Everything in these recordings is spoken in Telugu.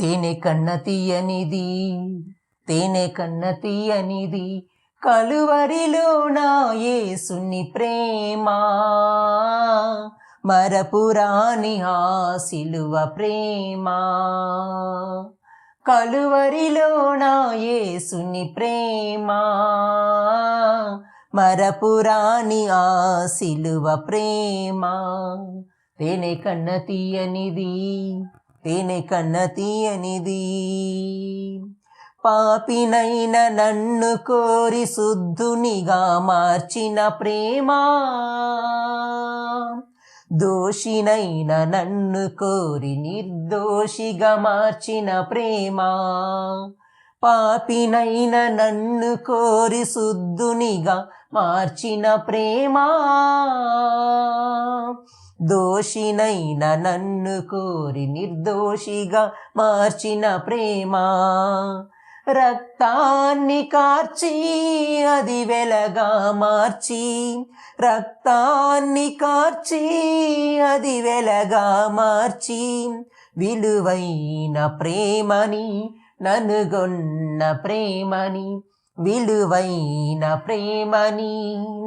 తేనె కన్న తీయనిది, తేనె కన్న తీయనిది, కలువరిలో నా యేసుని ప్రేమ, మరపురాని ఆ సిలువ ప్రేమ. కలువరిలో నా యేసుని ప్రేమ, మరపురాని ఆ సిలువ ప్రేమ. తేనె కన్న తీయనిది, తేనె కన్న తీయనిది. పాపినైన నన్ను కోరి శుద్ధునిగా మార్చిన ప్రేమ, దోషినైన నన్ను కోరి నిర్దోషిగా మార్చిన ప్రేమ. పాపినైన నన్ను కోరి శుద్ధునిగా మార్చిన ప్రేమ, దోషినైన నన్ను కోరి నిర్దోషిగా మార్చిన ప్రేమ. రక్తాన్ని కార్చి అది వెలగా మార్చి, రక్తాన్ని కార్చి అది వెలగా మార్చి, విలువైన ప్రేమని ననుగొన్న ప్రేమని, విలువైన ప్రేమని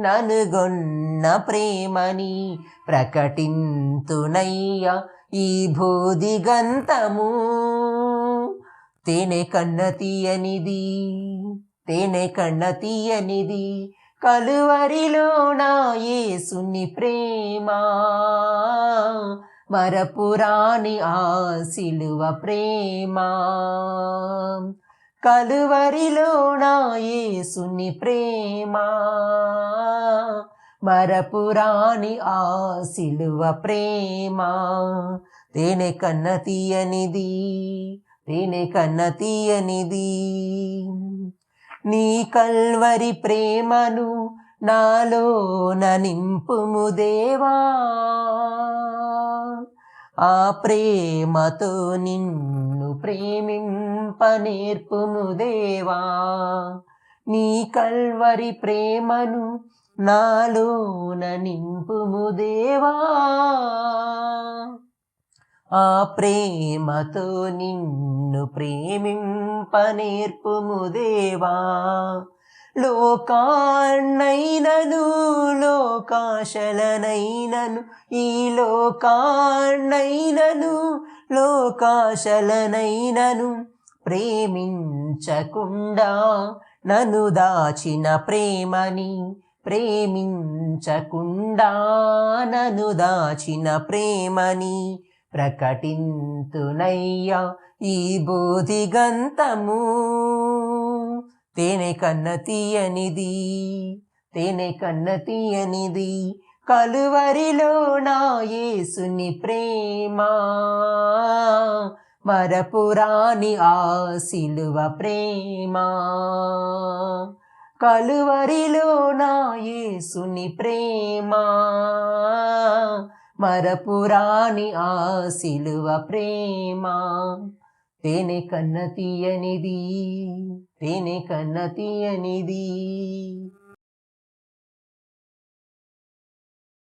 ననుగొన్న ప్రేమని ప్రకటింతునయ్యా ఈ భూదిగంతము. తేనె కన్న తీయనిది, తేనె కన్న తీయనిది, కలువరిలో నా యేసుని ప్రేమ, మరపురాని ఆ సిలువ ప్రేమ. కలువరిలో నా యేసుని ప్రేమ, మరపురాని ఆ సిలువ ప్రేమ. తేనె కన్న తీయనిది, తేనె కన్న తీయనిది. నీ కల్వరి ప్రేమను నాలోన నింపుము దేవా, ఆ ప్రేమతో నిన్ను ప్రేమింప నేర్పుము దేవా. నీ కల్వరి ప్రేమను నాలోన నింపుము దేవా, ఆ ప్రేమతో నిన్ను ప్రేమింప నేర్పుము దేవా. లోకాన్నైనను లోకాశలనైనను, ఈ లోకాన్నైనను లోకాశలనైనను ప్రేమించకుండా నన్ను దాచిన ప్రేమని, ప్రేమించకుండా నన్ను దాచిన ప్రేమని ప్రకటింతునయ్యా ఈ బోధిగంతము. తేనె కన్న తీయనిది, తేనె కన్న తీయనిది, కలువరిలో నా యేసుని ప్రేమ, మరపురాని ఆ సిలువ ప్రేమ. కలువరిలో నా యేసుని ప్రేమ, మరపురాని ఆ సిలువ ప్రేమ. తేనె కన్న తీయనిది, తేనె కన్న తీయనిది.